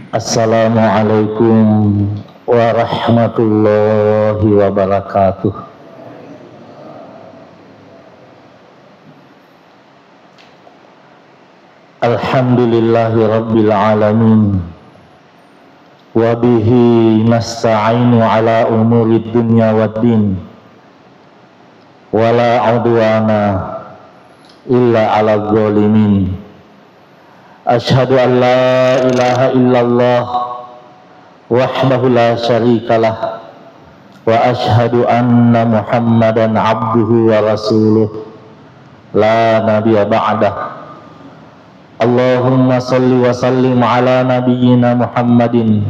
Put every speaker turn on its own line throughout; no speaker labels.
Assalamualaikum warahmatullahi wabarakatuh. Alhamdulillahi rabbil alamin. Wa bihi nasta'inu ala umurid dunya waddin. Wa la udwana illa ala zalimin. Ashhadu an la ilaha illallah wahdahu la syarikalah wa ashhadu anna Muhammadan abduhu wa rasuluh la nabiyya ba'dah. Allahumma salli wa sallim ala nabiyyina Muhammadin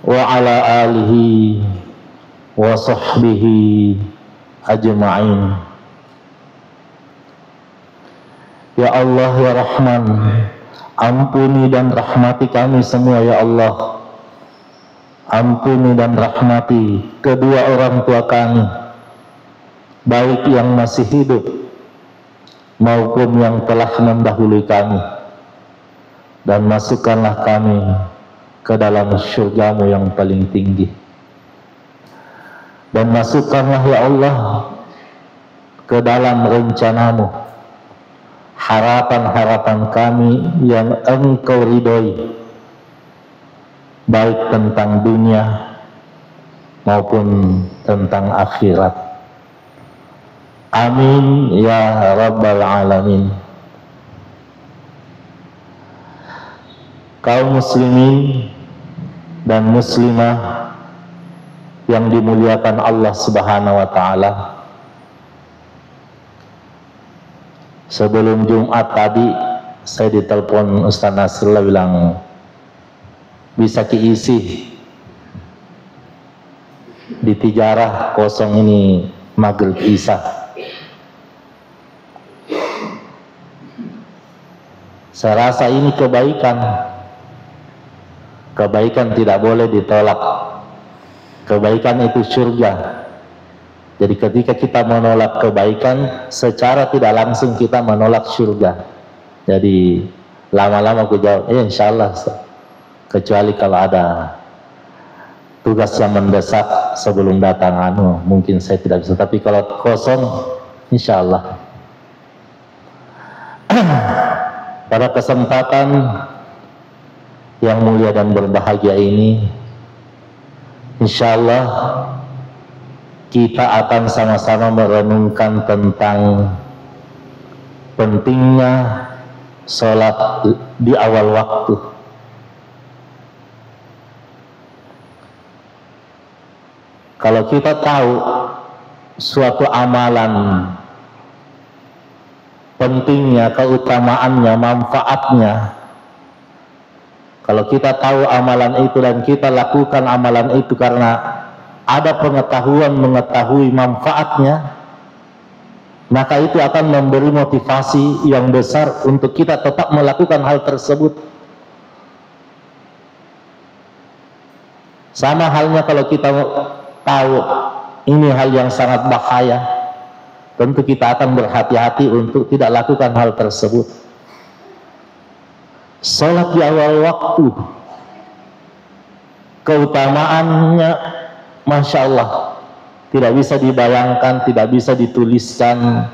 wa ala alihi wa sahbihi ajma'in. Ya Allah ya Rahman, ampuni dan rahmati kami semua ya Allah. Ampuni dan rahmati kedua orang tua kami, baik yang masih hidup maupun yang telah mendahului kami, dan masukkanlah kami ke dalam syurga-Mu yang paling tinggi. Dan masukkanlah ya Allah ke dalam rencana-Mu harapan-harapan kami yang Engkau ridhoi, baik tentang dunia maupun tentang akhirat. Amin ya rabbal alamin. Kaum muslimin dan muslimah yang dimuliakan Allah Subhanahu wa taala, sebelum Jumat tadi saya ditelepon Ustaz Nasrullah bilang bisa keisi di Tijarah kosong ini maghrib isya. Saya rasa ini kebaikan. Kebaikan tidak boleh ditolak. Kebaikan itu surga. Jadi ketika kita menolak kebaikan, secara tidak langsung kita menolak surga. Jadi lama-lama aku jawab, insya Allah. Kecuali kalau ada tugas yang mendesak sebelum datang mungkin saya tidak bisa. Tapi kalau kosong, insya Allah. Pada kesempatan yang mulia dan berbahagia ini, insya Allah kita akan sama-sama merenungkan tentang pentingnya sholat di awal waktu. Kalau kita tahu suatu amalan, pentingnya, keutamaannya, manfaatnya, kalau kita tahu amalan itu dan kita lakukan amalan itu karena ada pengetahuan mengetahui manfaatnya, maka itu akan memberi motivasi yang besar untuk kita tetap melakukan hal tersebut. Sama halnya kalau kita tahu ini hal yang sangat bahaya, tentu kita akan berhati-hati untuk tidak lakukan hal tersebut. Salat di awal waktu, keutamaannya Masya Allah, tidak bisa dibayangkan, tidak bisa dituliskan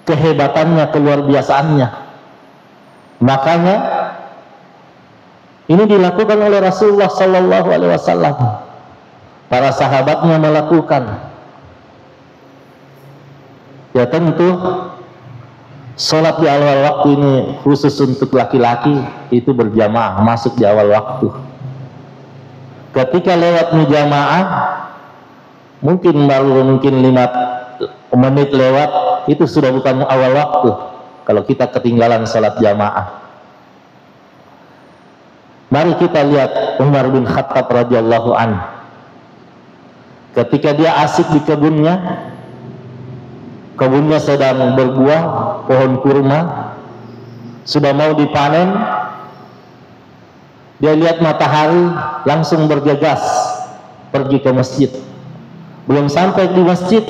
kehebatannya, keluar biasaannya. Makanya ini dilakukan oleh Rasulullah Sallallahu Alaihi Wasallam. Para sahabatnya melakukan. Ya tentu sholat di awal waktu ini khusus untuk laki-laki itu berjamaah, masuk di awal waktu. Ketika lewat jamaah, mungkin 5 menit lewat, itu sudah bukan awal waktu. Kalau kita ketinggalan sholat jamaah, mari kita lihat Umar bin Khattab radhiyallahu anhu. Ketika dia asik di kebunnya sedang berbuah, pohon kurma sudah mau dipanen, dia lihat matahari, langsung bergegas pergi ke masjid. belum sampai di masjid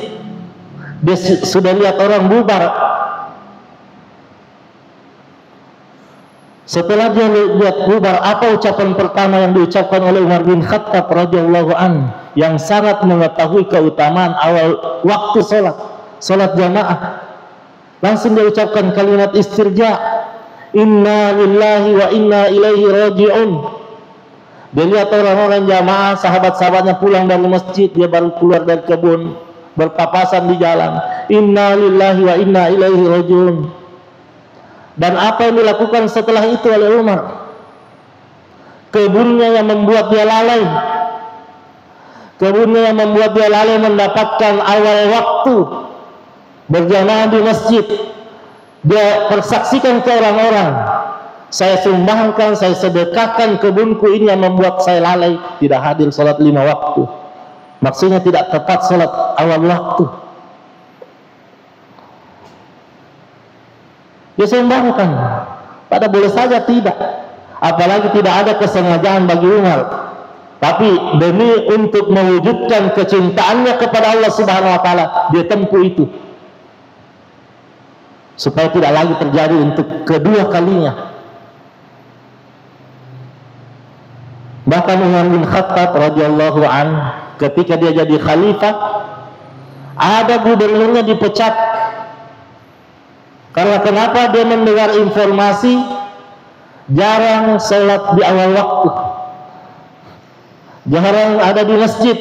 dia sudah lihat orang bubar. Setelah dia lihat bubar, apa ucapan pertama yang diucapkan oleh Umar bin Khattab radhiyallahu an, yang sangat mengetahui keutamaan awal waktu salat jamaah? Langsung dia ucapkan kalimat istirja, inna lillahi wa inna ilaihi raji'un. Dia lihat orang-orang jamaah, sahabat-sahabatnya pulang dari masjid, dia baru keluar dari kebun, berpapasan di jalan, inna lillahi wa inna ilaihi raji'un. Dan apa yang dilakukan setelah itu oleh Umar? Kebunnya yang membuat dia lalai, kebunnya yang membuat dia lalai mendapatkan awal waktu berjamaah di masjid. Dia persaksikan ke orang-orang, saya sumbangkan, saya sedekahkan kebunku ini yang membuat saya lalai, tidak hadir sholat 5 waktu. Maksudnya tidak tepat sholat awal waktu. Dia sumbangkan, pada boleh saja tidak, apalagi tidak ada kesengajaan bagi Umar, tapi demi untuk mewujudkan kecintaannya kepada Allah Subhanahu wa taala, dia tempuh itu supaya tidak lagi terjadi untuk kedua kalinya. Bahkan Umar bin Khattab radhiyallahu an, ketika dia jadi khalifah, ada gubernurnya dipecat. Karena kenapa? Dia mendengar informasi jarang sholat di awal waktu, jarang ada di masjid.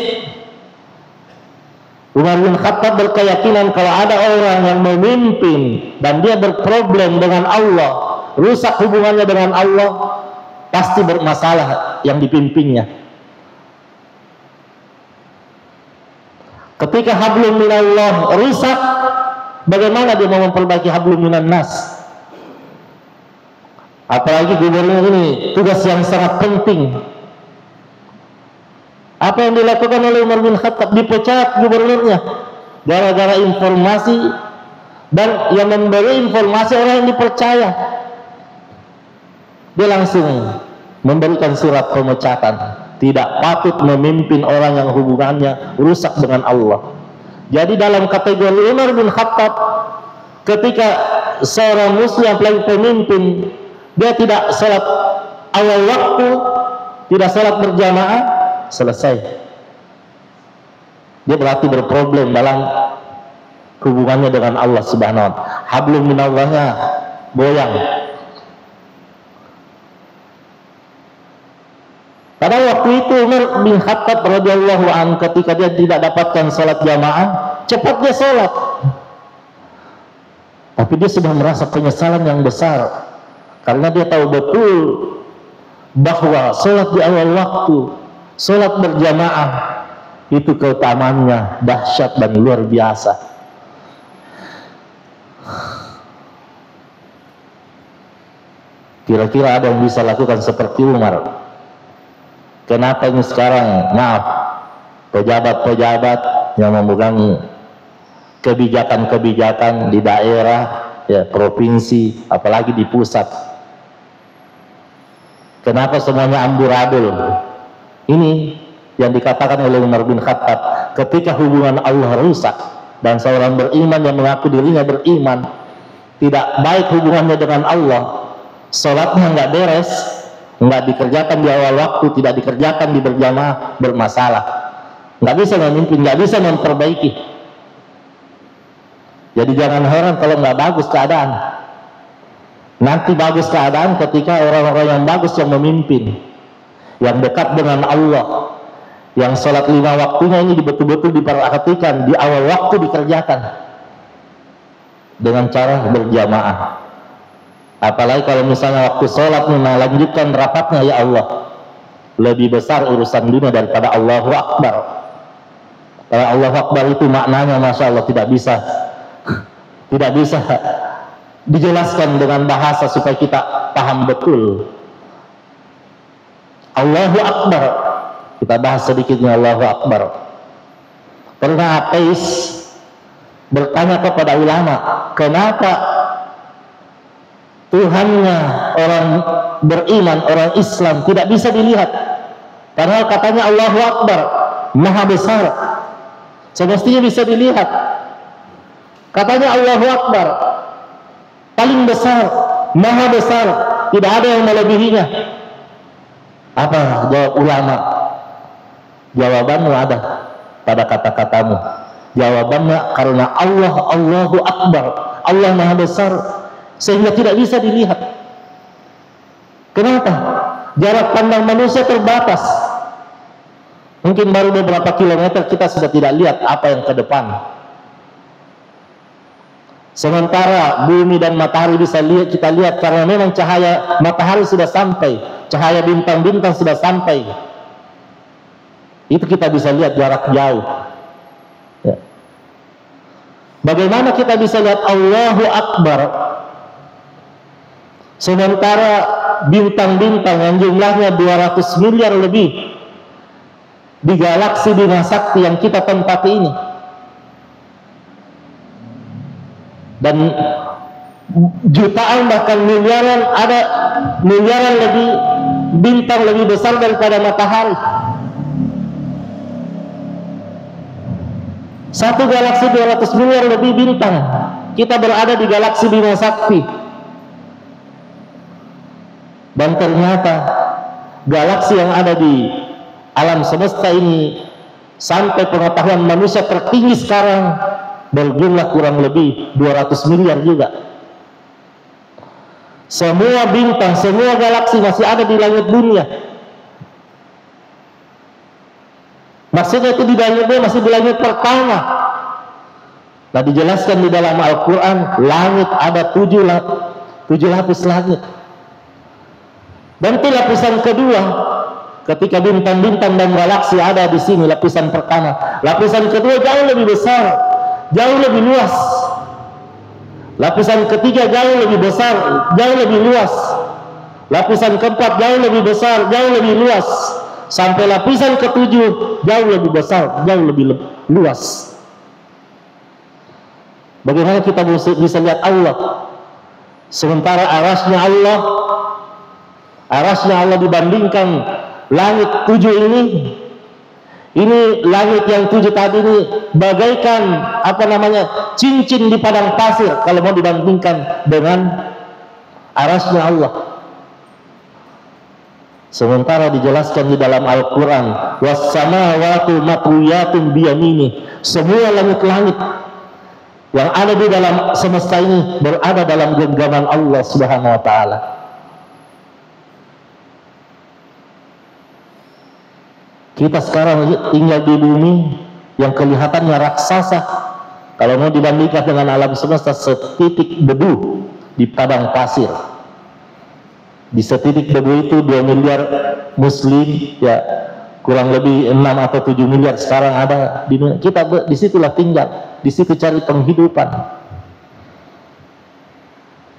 Umar bin Khattab berkeyakinan kalau ada orang yang memimpin dan dia berproblem dengan Allah, rusak hubungannya dengan Allah, pasti bermasalah yang dipimpinnya. Ketika hablum minallah rusak, bagaimana dia mau memperbaiki hablum minan nas? Apalagi gubernur ini tugas yang sangat penting. Apa yang dilakukan oleh Umar bin Khattab? Dipecat gubernurnya gara-gara informasi, dan yang memberi informasi orang yang dipercaya. Dia langsung memberikan surat pemecatan. Tidak patut memimpin orang yang hubungannya rusak dengan Allah. Jadi dalam kategori Umar bin Khattab, ketika seorang muslim apalagi pemimpin, dia tidak sholat awal waktu, tidak sholat berjamaah, selesai. Dia berarti berproblem dalam hubungannya dengan Allah Subhanahu wa ta'ala. Hablum minallahnya goyang. Pada waktu itu Umar bin Khattab radhiyallahu an, ketika dia tidak dapatkan sholat jamaah, cepat dia sholat. Tapi dia sudah merasa penyesalan yang besar, karena dia tahu betul bahwa sholat di awal waktu, sholat berjamaah, itu keutamaannya dahsyat dan luar biasa. Kira-kira ada yang bisa lakukan seperti Umar? Kenapa ini sekarang, maaf, pejabat-pejabat yang memegang kebijakan-kebijakan di daerah, ya, provinsi, apalagi di pusat, kenapa semuanya amburadul? Ini yang dikatakan oleh Umar bin Khattab, ketika hubungan Allah rusak dan seorang beriman yang mengaku dirinya beriman tidak baik hubungannya dengan Allah, sholatnya nggak beres, nggak dikerjakan di awal waktu, tidak dikerjakan di berjamaah, bermasalah. Nggak bisa memimpin, nggak bisa memperbaiki. Jadi jangan heran kalau nggak bagus keadaan. Nanti bagus keadaan ketika orang-orang yang bagus yang memimpin, yang dekat dengan Allah, yang sholat 5 waktunya ini betul-betul diperhatikan, di awal waktu dikerjakan dengan cara berjamaah. Apalagi kalau misalnya waktu sholat melanjutkan rapatnya, ya Allah, lebih besar urusan dunia daripada Allahu Akbar. Karena Allahu Akbar itu maknanya Masya Allah tidak bisa dijelaskan dengan bahasa supaya kita paham betul. Allahu Akbar, kita bahas sedikitnya Allahu Akbar. Karena ateis bertanya kepada ulama, kenapa Tuhannya orang beriman, orang Islam tidak bisa dilihat? Padahal katanya Allahu Akbar, Maha Besar. semestinya bisa dilihat. Katanya Allahu Akbar, paling besar, maha besar, tidak ada yang melebihinya. Apa jawab ulama? Jawabannya ada pada kata-katamu. Jawabannya karena Allah, Allahu Akbar, Allah maha besar, sehingga tidak bisa dilihat. Kenapa? Jarak pandang manusia terbatas. Mungkin baru beberapa kilometer kita sudah tidak lihat apa yang ke depan. Sementara bumi dan matahari bisa kita lihat karena memang cahaya matahari sudah sampai, cahaya bintang-bintang sudah sampai. Itu kita bisa lihat jarak jauh. Ya. Bagaimana kita bisa lihat Allahu Akbar sementara bintang-bintang yang jumlahnya 200 miliar lebih di galaksi Bima Sakti yang kita tempati ini, dan jutaan bahkan miliaran, ada miliaran lebih bintang lebih besar daripada matahari. Satu galaksi 200 miliar lebih bintang, kita berada di galaksi Bima Sakti. Dan ternyata galaksi yang ada di alam semesta ini sampai pengetahuan manusia tertinggi sekarang berjumlah kurang lebih 200 miliar juga. Semua bintang, semua galaksi masih ada di langit dunia. Maksudnya itu di langit dunia, masih di langit pertama. Nah, dijelaskan di dalam Al-Quran, langit ada 7 lapis langit. Dan itu lapisan kedua. Ketika bintang-bintang dan galaksi ada di sini, lapisan pertama. Lapisan kedua jauh lebih besar, jauh lebih luas. Lapisan ketiga jauh lebih besar, jauh lebih luas. Lapisan keempat jauh lebih besar, jauh lebih luas. Sampai lapisan ketujuh jauh lebih besar, jauh lebih luas. Bagaimana kita bisa lihat Allah? Sementara arasnya Allah dibandingkan langit 7 ini langit yang 7 tadi ini bagaikan cincin di padang pasir kalau mau dibandingkan dengan arasnya Allah. Sementara dijelaskan di dalam Al-Quran, was-samawati matwiyatun biyamini, semua langit-langit yang ada di dalam semesta ini berada dalam genggaman Allah Subhanahu wa ta'ala. Kita sekarang tinggal di bumi yang kelihatannya raksasa kalau mau dibandingkan dengan alam semesta setitik debu di padang pasir. Di setitik debu itu 2 miliar muslim, ya kurang lebih 6 atau 7 miliar sekarang ada di dunia. Kita disitulah tinggal, di situ cari penghidupan.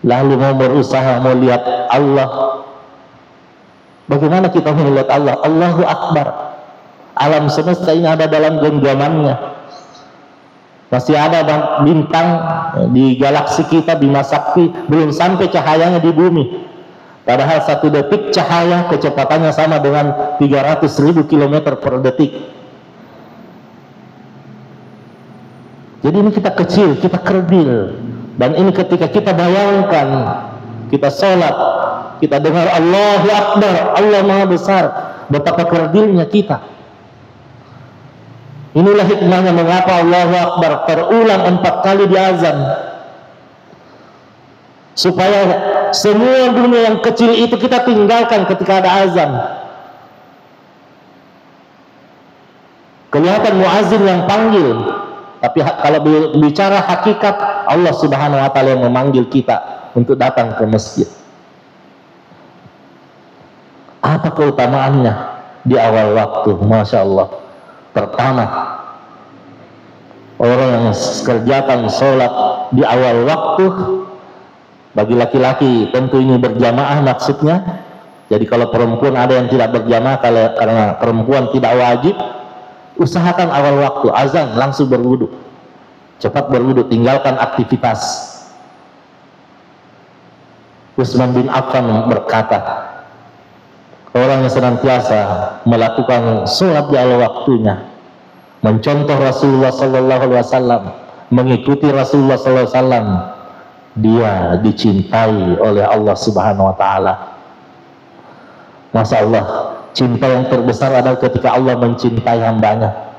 Lalu mau berusaha mau lihat Allah. Bagaimana kita melihat Allah? Allahu Akbar. Alam semesta ini ada dalam genggamannya. Masih ada bintang di galaksi kita, Bima Sakti, belum sampai cahayanya di bumi. Padahal 1 detik cahaya kecepatannya sama dengan 300.000 km per detik. Jadi ini kita kecil, kita kerdil. Dan ini ketika kita bayangkan, kita sholat, kita dengar Allahu Akbar, Allah Maha Besar, betapa kerdilnya kita. Inilah hikmahnya mengapa Allahu Akbar terulang 4 kali di azan, supaya semua dunia yang kecil itu kita tinggalkan ketika ada azan. Kelihatan muazin yang panggil, tapi kalau bicara hakikat, Allah Subhanahu wa ta'ala yang memanggil kita untuk datang ke masjid. Apa keutamaannya di awal waktu? Masya Allah. Pertama, orang yang kerjakan sholat di awal waktu, bagi laki-laki tentu ini berjamaah maksudnya. Jadi kalau perempuan ada yang tidak berjamaah karena perempuan tidak wajib, usahakan awal waktu azan langsung berwudu, cepat berwudu, tinggalkan aktivitas. Utsman bin Affan berkata, orang yang senantiasa melakukan sholat di awal waktunya, mencontoh Rasulullah sallallahu alaihi wasallam, mengikuti Rasulullah sallallahu alaihi wasallam, dia dicintai oleh Allah Subhanahu wa taala. Masya Allah, cinta yang terbesar adalah ketika Allah mencintai hambanya.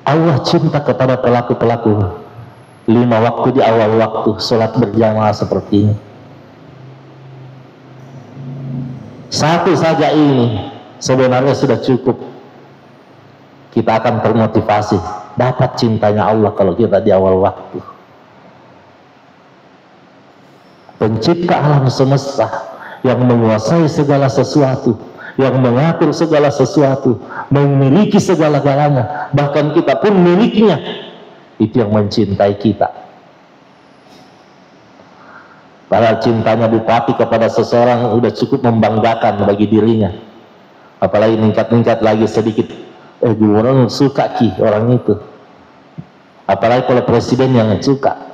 Allah cinta kepada pelaku-pelaku 5 waktu di awal waktu, sholat berjamaah seperti ini. Satu saja ini sebenarnya sudah cukup. Kita akan termotivasi dapat cintanya Allah kalau kita di awal waktu. Pencipta alam semesta yang menguasai segala sesuatu, yang mengatur segala sesuatu, memiliki segala-galanya, bahkan kita pun miliknya, itu yang mencintai kita. Padahal cintanya bupati kepada seseorang udah cukup membanggakan bagi dirinya, apalagi meningkat-meningkat lagi sedikit, gubernur suka orang itu, apalagi kalau presiden yang suka.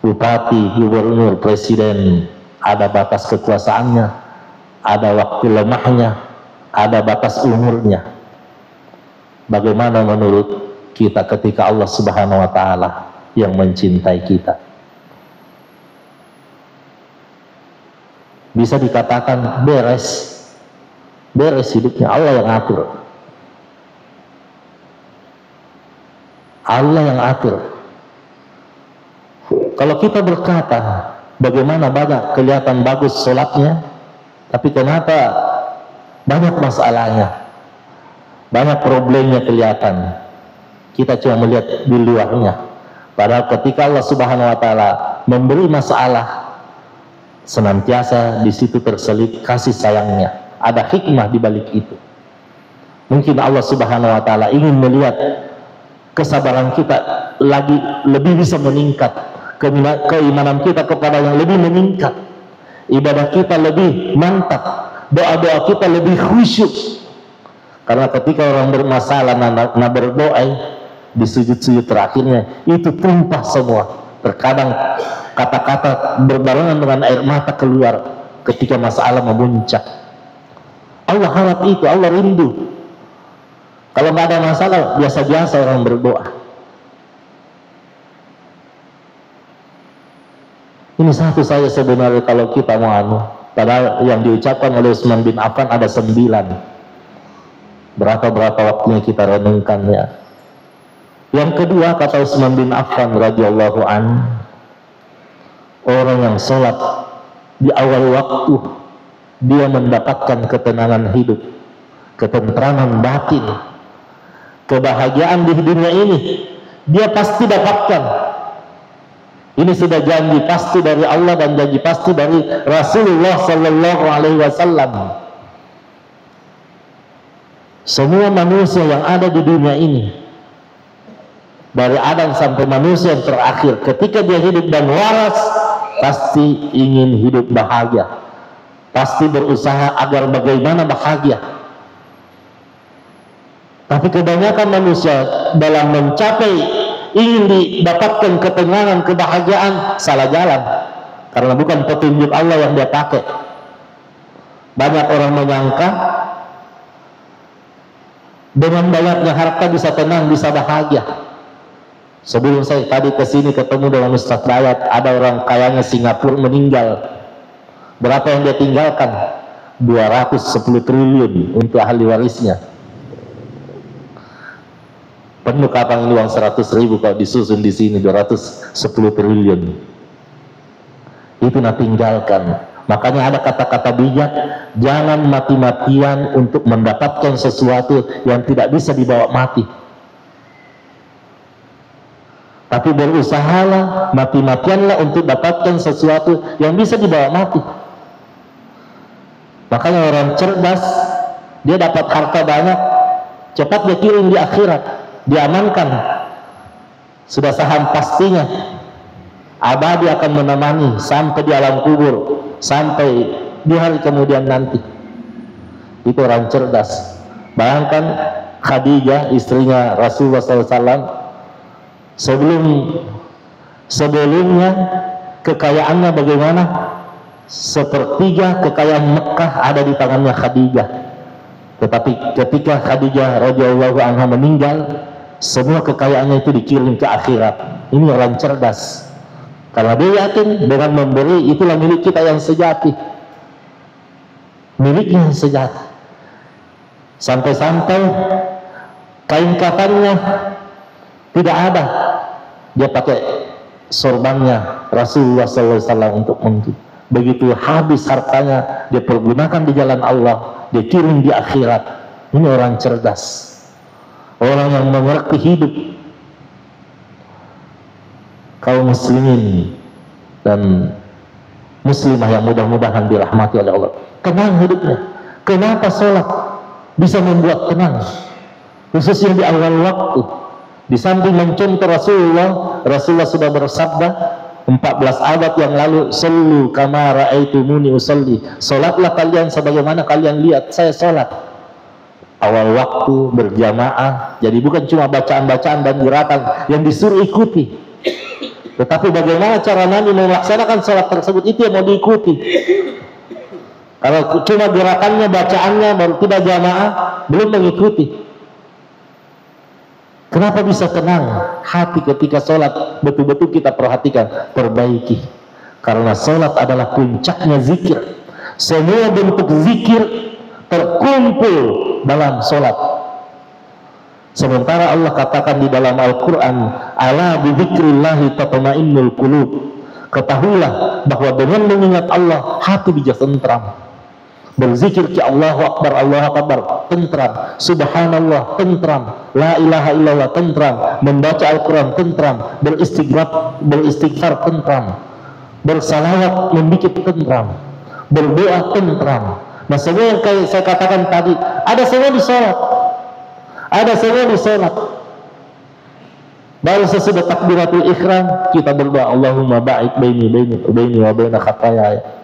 Bupati, gubernur, presiden ada batas kekuasaannya, ada waktu lemahnya, ada batas umurnya. Bagaimana menurut kita ketika Allah Subhanahu wa taala yang mencintai kita? Bisa dikatakan beres hidupnya, Allah yang atur. Allah yang atur. Kalau kita berkata bagaimana banyak kelihatan bagus sholatnya, tapi kenapa banyak masalahnya, banyak problemnya kelihatan, kita cuma melihat di luarnya. Padahal ketika Allah Subhanahu wa taala memberi masalah, senantiasa di situ terselip kasih sayangnya, ada hikmah di balik itu. Mungkin Allah Subhanahu wa taala ingin melihat kesabaran kita lagi lebih bisa meningkat, keimanan kita kepada yang lebih meningkat, ibadah kita lebih mantap, doa-doa kita lebih khusyuk. Karena ketika orang bermasalah berdoa di sujud-sujud terakhirnya itu tumpah semua. Terkadang kata-kata berbarengan dengan air mata keluar ketika masalah memuncak. Allah harap itu, Allah rindu. Kalau nggak ada masalah, biasa-biasa orang berdoa. Ini satu saja sebenarnya kalau kita mau padahal yang diucapkan oleh Utsman bin Affan ada 9. Berapa waktunya kita renungkan ya. Yang kedua, kata Utsman bin Affan radhiyallahu an, orang yang sholat di awal waktu dia mendapatkan ketenangan hidup, ketentraman batin, kebahagiaan di dunia ini dia pasti dapatkan. Ini sudah janji pasti dari Allah dan janji pasti dari Rasulullah sallallahu alaihi wasallam. Semua manusia yang ada di dunia ini, dari Adam sampai manusia yang terakhir, ketika dia hidup dan waras, pasti ingin hidup bahagia, pasti berusaha agar bagaimana bahagia. Tapi kebanyakan manusia dalam mencapai ingin didapatkan ketenangan, kebahagiaan, salah jalan, karena bukan petunjuk Allah yang dia pakai. Banyak orang menyangka dengan banyaknya harta bisa tenang, bisa bahagia. Sebelum saya tadi kesini ketemu dengan Ustaz Dayat, ada orang kayanya Singapura meninggal. Berapa yang dia tinggalkan? 210 triliun untuk ahli warisnya. Penuh kapang ini uang 100.000 kalau disusun di sini 210 triliun. Itu nak tinggalkan. Makanya ada kata-kata bijak, jangan mati-matian untuk mendapatkan sesuatu yang tidak bisa dibawa mati. Tapi berusahalah, mati-matianlah untuk dapatkan sesuatu yang bisa dibawa mati. Makanya orang cerdas, dia dapat harta banyak, cepat dia kirim di akhirat, diamankan. Sudah saham pastinya, abadi akan menemani sampai di alam kubur, sampai di hari kemudian nanti. Itu orang cerdas. Bayangkan Khadijah, istrinya Rasulullah SAW, sebelumnya kekayaannya bagaimana? sepertiga kekayaan Mekah ada di tangannya Khadijah. Tetapi ketika Khadijah radhiyallahu anha meninggal, semua kekayaannya itu dikirim ke akhirat. Ini orang cerdas, karena dia yakin dengan memberi itulah milik kita yang sejati, miliknya yang sejati. Sampai-sampai kain kafannya tidak ada, dia pakai sorbannya Rasulullah SAW untuk mandi. Begitu habis hartanya, dia pergunakan di jalan Allah, dia kirim di akhirat. Ini orang cerdas, orang yang mengerti hidup. Kaum muslimin dan muslimah yang mudah-mudahan dirahmati oleh Allah, tenang hidupnya. Kenapa sholat bisa membuat tenang, khususnya di awal waktu? Di samping mencontoh Rasulullah sudah bersabda 14 abad yang lalu, sallu kama ra'aitumuni usalli, salatlah kalian sebagaimana kalian lihat saya salat. Awal waktu, berjamaah, jadi bukan cuma bacaan-bacaan dan gerakan yang disuruh ikuti, tetapi bagaimana cara Nabi melaksanakan salat tersebut, itu yang mau diikuti. Kalau cuma gerakannya, bacaannya, baru tidak jamaah, belum mengikuti. Kenapa bisa tenang hati ketika sholat? Betul-betul kita perhatikan, perbaiki. Karena sholat adalah puncaknya zikir. Semua bentuk zikir terkumpul dalam sholat. Sementara Allah katakan di dalam Al-Quran, ala bidzikrillahi tatma'innul qulub. Ketahuilah bahwa dengan mengingat Allah, hati bisa tentram. Berzikir ki Allahu Akbar, Allahu Akbar, tentram. Subhanallah, tentram. La ilaha illallah, tentram. Membaca Al-Quran, tentram. Beristighfar, tentram. Bersalawat, membuat tentram. Berdoa, tentram. Nah, semua yang saya katakan tadi, ada semua di sholat. Ada semua di sholat. Baru sesudah takbiratul ihram, kita berdoa, Allahumma ba'id baini wa baina khatayaya.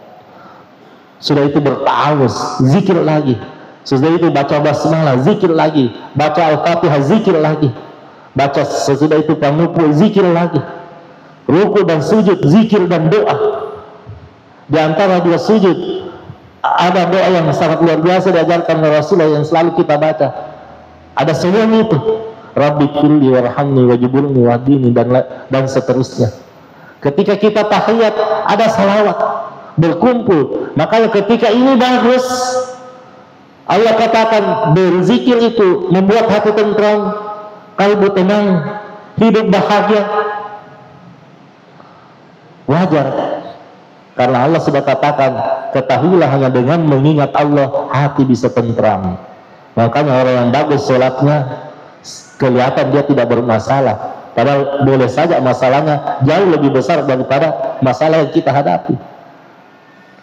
Sudah itu bertawuz, zikir lagi. Sudah itu baca basmalah, zikir lagi. Baca Al-Fatihah, zikir lagi. Baca sesudah itu panupu, zikir lagi. Ruku dan sujud, zikir dan doa. Di antara dua sujud ada doa yang sangat luar biasa diajarkan oleh Rasulullah yang selalu kita baca. Ada semuanya itu. Rabbi firli warhamni wajiburni wahdini dan seterusnya. Ketika kita tahiyat ada salawat berkumpul. Makanya ketika ini bagus, Allah katakan berzikir itu membuat hati tentram, kalbu tenang, hidup bahagia. Wajar, karena Allah sudah katakan, ketahuilah hanya dengan mengingat Allah hati bisa tentram. Makanya orang yang bagus sholatnya kelihatan dia tidak bermasalah, padahal boleh saja masalahnya jauh lebih besar daripada masalah yang kita hadapi.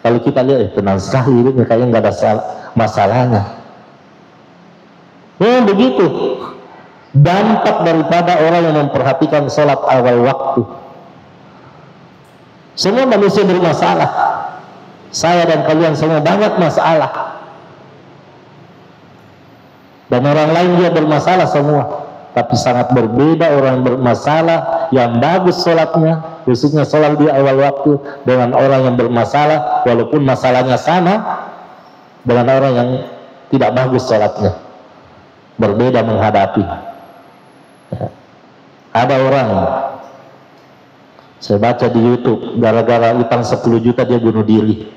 Kalau kita lihat, tenang sekali hidupnya, kayaknya nggak ada masalahnya. Begitu dampak daripada orang yang memperhatikan sholat awal waktu. Semua manusia bermasalah. Saya dan kalian semua banyak masalah. Dan orang lain dia bermasalah semua. Tapi sangat berbeda orang bermasalah yang bagus sholatnya, khususnya sholat di awal waktu, dengan orang yang bermasalah walaupun masalahnya sama dengan orang yang tidak bagus sholatnya. Berbeda menghadapi. Ada orang, saya baca di YouTube, gara-gara utang 10 juta dia bunuh diri.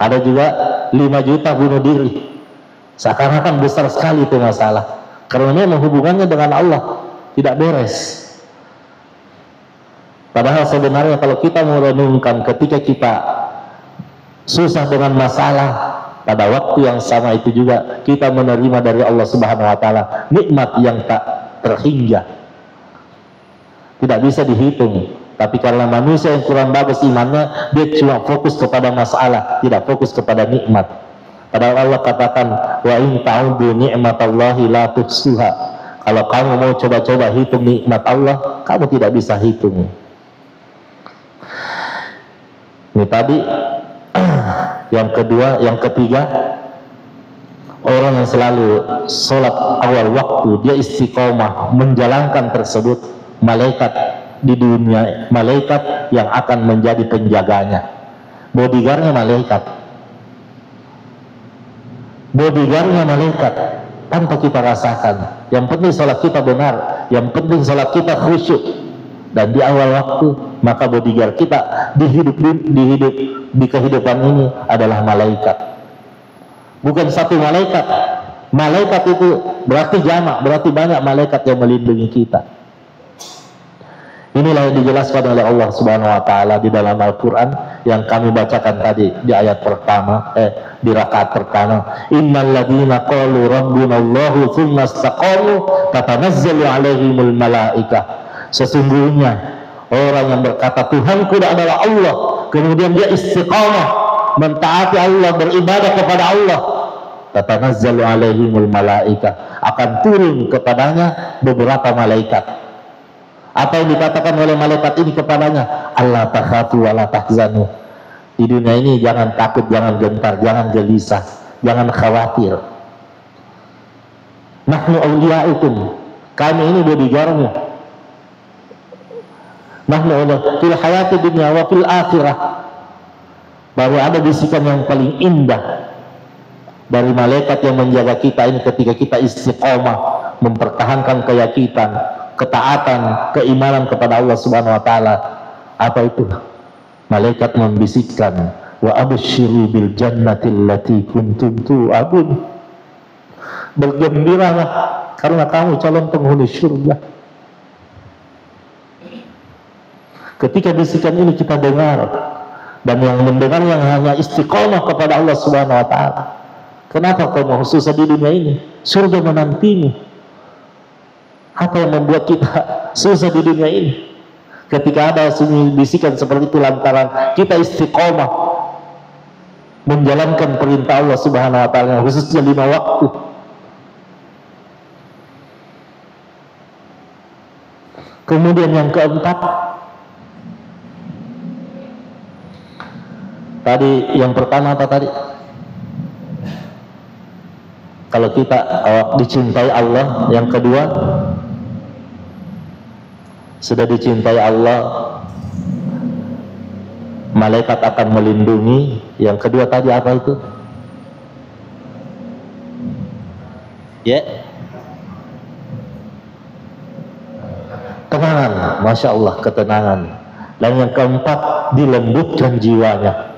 Ada juga 5 juta bunuh diri. Seakan-akan besar sekali itu masalah, karena memang hubungannya dengan Allah tidak beres. Padahal sebenarnya kalau kita merenungkan, ketika kita susah dengan masalah, pada waktu yang sama itu juga kita menerima dari Allah Subhanahu wa taala nikmat yang tak terhingga, tidak bisa dihitung. Tapi karena manusia yang kurang bagus imannya, dia cuma fokus kepada masalah, tidak fokus kepada nikmat. Padahal Allah katakan, wa in ta'udu ni'matallahi la tuhsuha. Kalau kamu mau coba-coba hitung nikmat Allah, kamu tidak bisa hitung. Ini tadi yang kedua, yang ketiga, orang yang selalu sholat awal waktu, dia istiqomah menjalankan tersebut, malaikat di dunia, malaikat yang akan menjadi penjaganya. bodyguardnya malaikat. Bodyguardnya malaikat tanpa kita rasakan. Yang penting sholat kita benar, yang penting sholat kita khusyuk dan di awal waktu, maka bodyguard kita di kehidupan ini adalah malaikat. Bukan satu malaikat. Malaikat itu berarti jamak, berarti banyak malaikat yang melindungi kita. Inilah yang dijelaskan oleh Allah Subhanahu wa taala di dalam Al-Qur'an yang kami bacakan tadi di ayat pertama, di rakaat pertama. Innal ladzina qalu rabbuna Allahu tsumma istaqamu tatanazzalu 'alaihimul malaikah. Sesungguhnya orang yang berkata Tuhanku adalah Allah, kemudian dia istiqamah mentaati Allah, beribadah kepada Allah, tatanazzalu 'alaihimul malaikah, akan turun kepadanya beberapa malaikat. Apa yang dikatakan oleh malaikat ini kepadanya? Allah takhafu wa la tahzanu. Di dunia ini jangan takut, jangan gentar, jangan gelisah, jangan khawatir. Nahnu awliya'ukum, kami ini bodyguardnya. Nahnu fil hayati dunya wa fil akhirah. Baru ada bisikan yang paling indah dari malaikat yang menjaga kita ini ketika kita istiqomah mempertahankan keyakinan, ketaatan, keimanan kepada Allah Subhanahu wa taala. Apa itu? Malaikat membisikkan, wa absyiru bil jannati allati kuntum tu'adun. Bergembiralah karena kamu calon penghuni surga. Ketika bisikan ini kita dengar, dan yang mendengar yang hanya istiqomah kepada Allah Subhanahu wa taala. Kenapa kau mau susah di dunia ini? Surga menantimu. Apa yang membuat kita susah di dunia ini? Ketika ada bisikan seperti itu lantaran kita istiqomah menjalankan perintah Allah Subhanahu wa taala, khususnya 5 waktu. Kemudian yang keempat, tadi yang pertama apa tadi? Kalau kita dicintai Allah. Yang kedua, sudah dicintai Allah, malaikat akan melindungi. Yang kedua tadi apa itu? Ketenangan, Masya Allah, ketenangan. Dan yang keempat, dilembutkan jiwanya.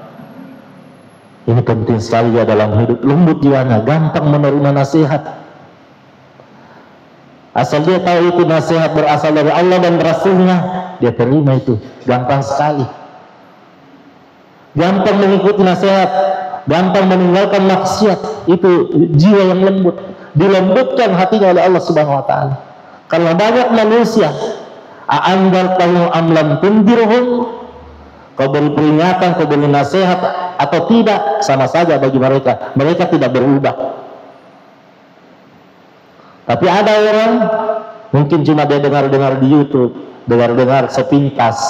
Ini penting sekali ya dalam hidup, lembut jiwanya, gampang menerima nasihat. Asal dia tahu itu nasihat berasal dari Allah dan Rasulnya, dia terima itu, gampang sekali. Gampang mengikuti nasihat, gampang meninggalkan maksiat. Itu jiwa yang lembut, dilembutkan hatinya oleh Allah Subhanahu wa taala. Karena banyak manusia, a'anzartahu am lam tundirhum, kau beri peringatan, kau beri nasihat atau tidak, sama saja bagi mereka. Mereka tidak berubah. Tapi ada orang, mungkin cuma dia dengar-dengar di YouTube, dengar-dengar sepintas,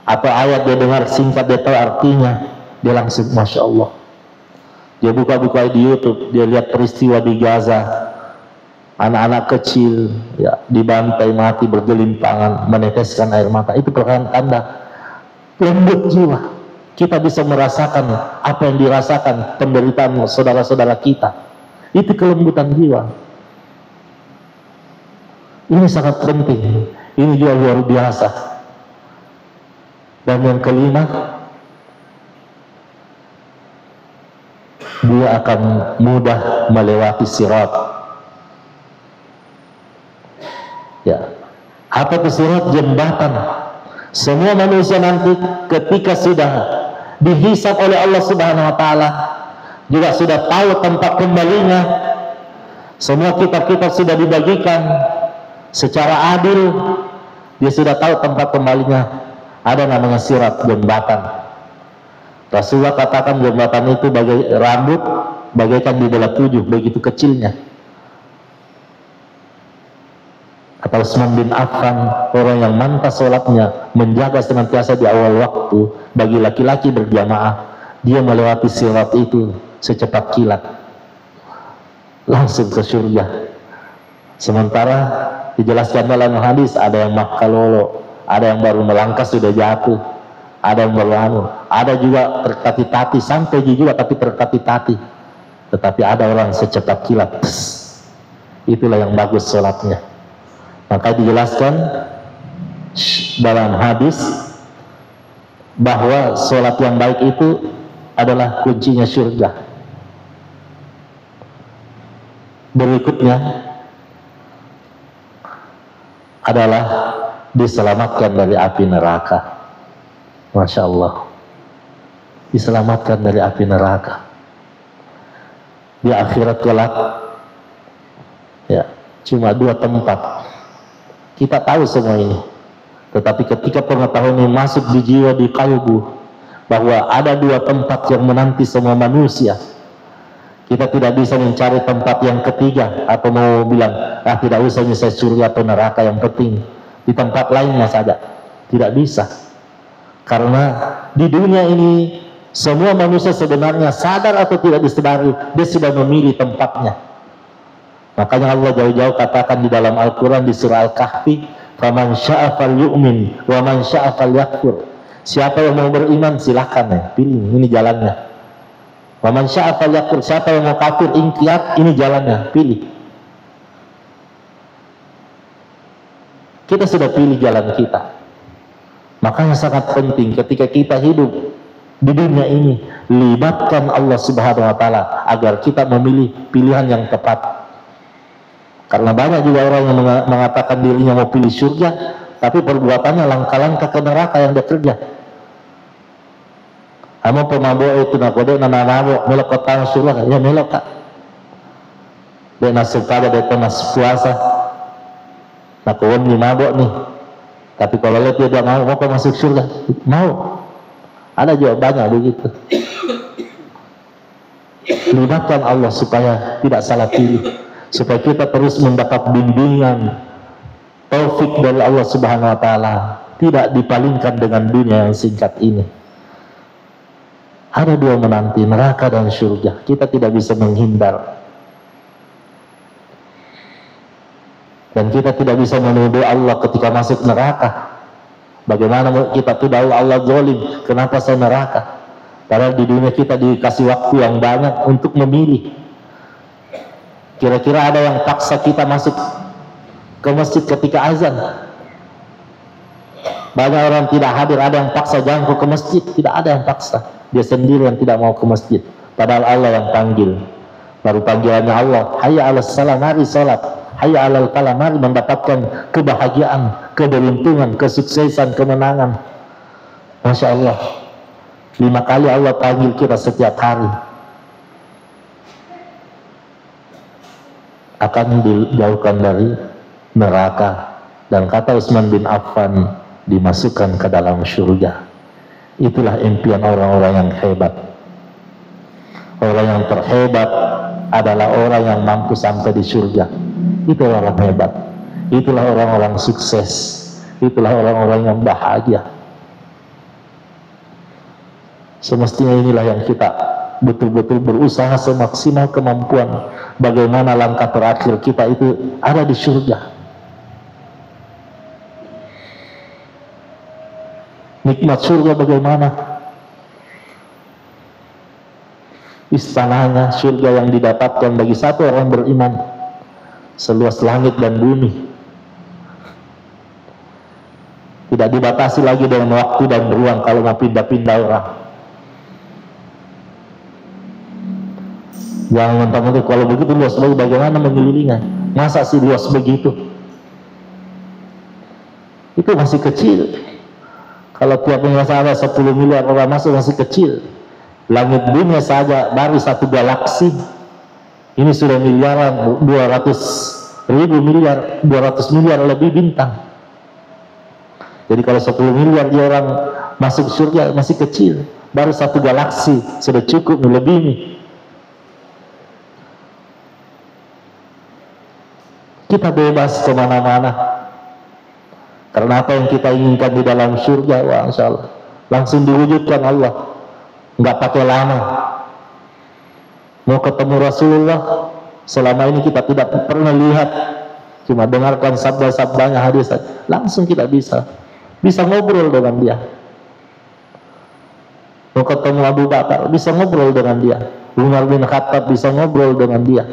atau ayat dia dengar singkat, dia tahu artinya, dia langsung Masya Allah. Dia buka-buka di YouTube, dia lihat peristiwa di Gaza, anak-anak kecil ya dibantai mati bergelimpangan, meneteskan air mata. Itu perkara tanda lembut jiwa. Kita bisa merasakan apa yang dirasakan penderitaan saudara-saudara kita. Itu kelembutan jiwa. Ini sangat penting. Ini juga luar biasa. Dan yang kelima, dia akan mudah melewati sirat. Ya, apa itu sirat? Jembatan. Semua manusia nanti ketika sudah dihisab oleh Allah Subhanahu wa taala, juga sudah tahu tempat kembalinya. Semua kitab-kitab sudah dibagikan secara adil, dia sudah tahu tempat kembalinya. Ada namanya sirat, jembatan. Rasulullah katakan jembatan itu bagai rambut, bagaikan dibelah 7, begitu kecilnya. Atau Utsman bin Affan, orang yang mantas sholatnya, menjaga senantiasa di awal waktu, bagi laki-laki berjamaah, dia melewati sirat itu secepat kilat, langsung ke surga. Sementara dijelaskan dalam hadis, ada yang makalolo, ada yang baru melangkah sudah jatuh, ada yang beranu, ada juga tertati-tati, sampai juga tapi tertati-tati. Tetapi ada orang secepat kilat. Itulah yang bagus sholatnya. Maka dijelaskan dalam hadis bahwa sholat yang baik itu adalah kuncinya surga. Berikutnya adalah diselamatkan dari api neraka. Masya Allah, diselamatkan dari api neraka. Di akhirat kelak, ya, cuma 2 tempat. Kita tahu semua ini, tetapi ketika pengetahuan ini masuk di jiwa, di kalbu, bahwa ada 2 tempat yang menanti semua manusia, kita tidak bisa mencari tempat yang ketiga, atau mau bilang, tidak usah ini saya surga atau neraka, yang penting di tempat lainnya saja. Tidak bisa. Karena di dunia ini semua manusia sebenarnya sadar atau tidak disadari, dia sudah memilih tempatnya. Makanya Allah jauh-jauh katakan di dalam Al-Quran di surah Al-Kahfi, "Faman syaa falyu'min wa man syaa falyakfur." Siapa yang mau beriman silakan ya, pilih, ini jalannya. Wa man syaa falyakfur, siapa yang mau kafir ingkiat, ini jalannya, pilih. Kita sudah pilih jalan kita. Makanya sangat penting ketika kita hidup di dunia ini, libatkan Allah Subhanahu wa Ta'ala agar kita memilih pilihan yang tepat. Karena banyak juga orang yang mengatakan dirinya mau pilih surga, tapi perbuatannya langkah-langkah ke neraka yang dia kerja. Amo pemabok itu nakode nanamabok melok ke tanah surga, ya melok kak. Dia nasib pada dia nas puasa, nakuan ni mabok nih. Tapi kalau lihat dia mau masuk surga, mau. Ada juga banyak begitu. Libatkan Allah supaya tidak salah pilih, supaya kita terus mendapat bimbingan taufik dari Allah Subhanahu wa Ta'ala, tidak dipalingkan dengan dunia yang singkat ini. Ada 2 menanti, neraka dan surga. Kita tidak bisa menghindar. Dan kita tidak bisa menuduh Allah ketika masuk neraka. Bagaimana kita tuduh Allah zalim, kenapa saya neraka? Padahal di dunia kita dikasih waktu yang banyak untuk memilih. Kira-kira ada yang paksa kita masuk ke masjid ketika azan? Banyak orang tidak hadir, ada yang paksa jangkau ke masjid, tidak ada yang paksa. Dia sendiri yang tidak mau ke masjid. Padahal Allah yang panggil. Baru panggilannya Allah, hayya 'alas salat, mari salat. Hayya 'alal falah, mari mendapatkan kebahagiaan, keberuntungan, kesuksesan, kemenangan. Masya Allah, 5 kali Allah panggil kita setiap hari. Akan dijauhkan dari neraka. Dan kata Utsman bin Affan, dimasukkan ke dalam surga. Itulah impian orang-orang yang hebat. Orang yang terhebat adalah orang yang mampu sampai di surga. Itulah orang hebat, itulah orang-orang sukses, itulah orang-orang yang bahagia. Semestinya inilah yang kita betul-betul berusaha semaksimal kemampuan, bagaimana langkah terakhir kita itu ada di surga. Nikmat surga bagaimana? Istananya surga yang didapatkan bagi satu orang beriman seluas langit dan bumi, tidak dibatasi lagi dengan waktu dan ruang kalau mau pindah-pindah orang. Jangan mentang-mentang kalau begitu luas lagi, bagaimana mengelilinginya? Masa sih luas begitu? Itu masih kecil. Kalau tiap minggu ada 10 miliar orang masuk, masih kecil. Langit bumi saja baru 1 galaksi. Ini sudah miliaran, 200 miliar lebih bintang. Jadi kalau 10 miliar dia orang masuk surga masih kecil, baru 1 galaksi sudah cukup melebihi. Kita bebas kemana-mana. Karena apa yang kita inginkan di dalam surga, wah insya Allah langsung diwujudkan Allah. Nggak pakai lama. Mau ketemu Rasulullah, selama ini kita tidak pernah lihat, cuma dengarkan sabda-sabdanya, hadis, langsung kita bisa ngobrol dengan dia. Mau ketemu Abu Bakar, bisa ngobrol dengan dia. Umar bin Khattab bisa ngobrol dengan dia.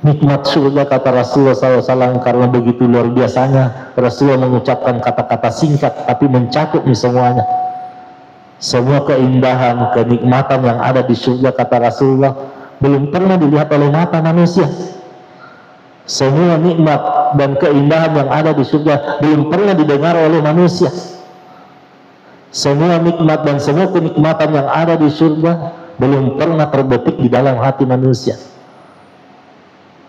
Nikmat surga kata Rasulullah SAW, karena begitu luar biasanya Rasulullah mengucapkan kata-kata singkat tapi mencakup semuanya. Semua keindahan, kenikmatan yang ada di surga kata Rasulullah belum pernah dilihat oleh mata manusia. Semua nikmat dan keindahan yang ada di surga belum pernah didengar oleh manusia. Semua nikmat dan semua kenikmatan yang ada di surga belum pernah terbetik di dalam hati manusia.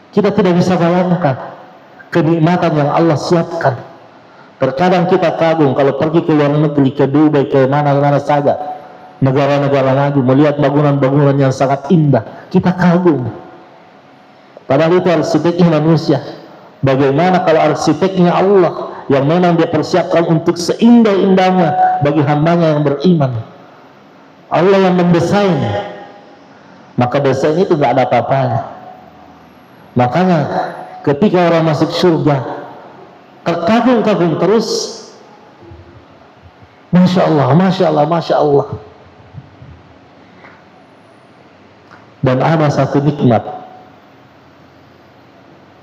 Kita tidak bisa bayangkan kenikmatan yang Allah siapkan. Terkadang kita kagum kalau pergi ke luar negeri, ke Dubai, ke mana-mana saja, negara-negara maju, melihat bangunan-bangunan yang sangat indah, kita kagum. Padahal itu arsiteknya manusia. Bagaimana kalau arsiteknya Allah yang memang dia persiapkan untuk seindah-indahnya bagi hambanya yang beriman. Allah yang mendesain, maka desain itu gak ada apa-apanya. Makanya ketika orang masuk surga terkagum-kagum terus, Masya Allah, Masya Allah, Masya Allah. Dan ada satu nikmat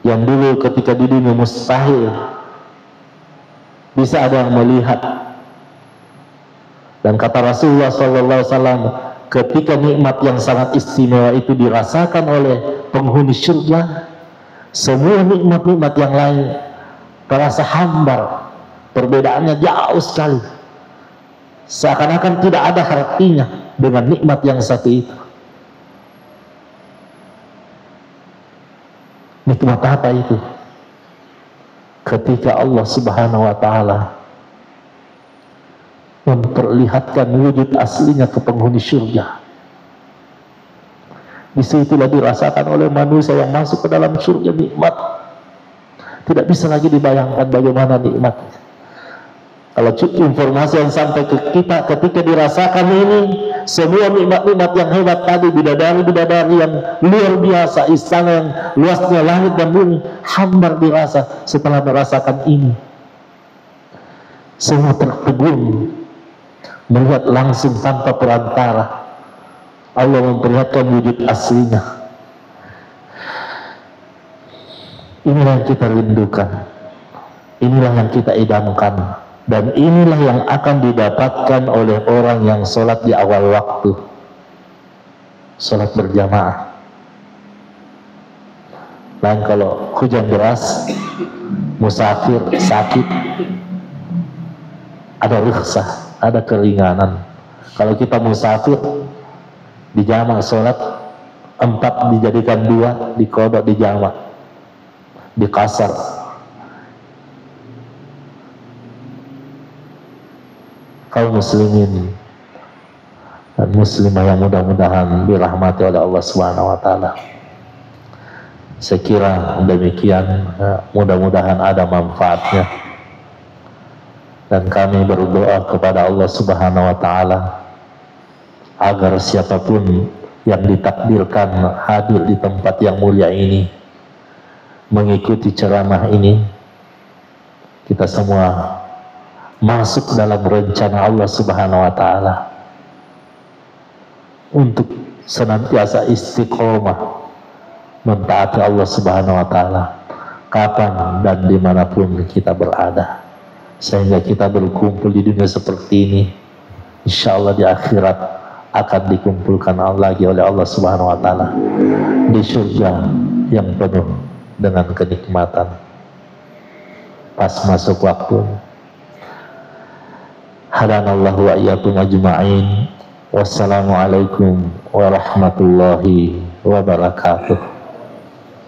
yang dulu ketika di dunia mustahil bisa ada yang melihat. Dan kata Rasulullah SAW, ketika nikmat yang sangat istimewa itu dirasakan oleh penghuni surga, semua nikmat-nikmat yang lain terasa hambar, perbedaannya jauh sekali, seakan-akan tidak ada artinya dengan nikmat yang satu itu. Nikmat apa itu? Ketika Allah Subhanahu wa Ta'ala memperlihatkan wujud aslinya ke penghuni surga. Disitulah dirasakan oleh manusia yang masuk ke dalam surga nikmat. Tidak bisa lagi dibayangkan bagaimana nikmatnya. Kalau informasi yang sampai ke kita ketika dirasakan ini, semua nikmat-nikmat yang hebat tadi, bidadari-bidadari yang luar biasa, istana yang luasnya langit dan bumi, hambar dirasa setelah merasakan ini. Semua terkagum melihat langsung tanpa perantara. Allah memperlihatkan wujud aslinya. Inilah yang kita rindukan, inilah yang kita idamkan, dan inilah yang akan didapatkan oleh orang yang sholat di awal waktu, sholat berjamaah. Lain kalau hujan deras, musafir, sakit, ada rukhsah, ada keringanan. Kalau kita musafir, di jamak sholat 4 dijadikan 2, dikodok di jamak, di kasar. Kaum muslimin dan muslimah yang mudah-mudahan dirahmati oleh Allah Subhanahu wa Ta'ala, saya kira demikian. Mudah-mudahan ada manfaatnya, dan kami berdoa kepada Allah Subhanahu wa Ta'ala agar siapapun yang ditakdirkan hadir di tempat yang mulia ini, mengikuti ceramah ini, kita semua masuk dalam rencana Allah Subhanahu wa Ta'ala untuk senantiasa istiqomah mentaati Allah Subhanahu wa Ta'ala kapan dan dimanapun kita berada, sehingga kita berkumpul di dunia seperti ini, insya Allah di akhirat akan dikumpulkan lagi oleh Allah Subhanahu wa Ta'ala di surga yang penuh dengan kenikmatan. Pas masuk waktu. Hadanallahu wa iyyakum ajma'in. Wassalamualaikum warahmatullahi wabarakatuh.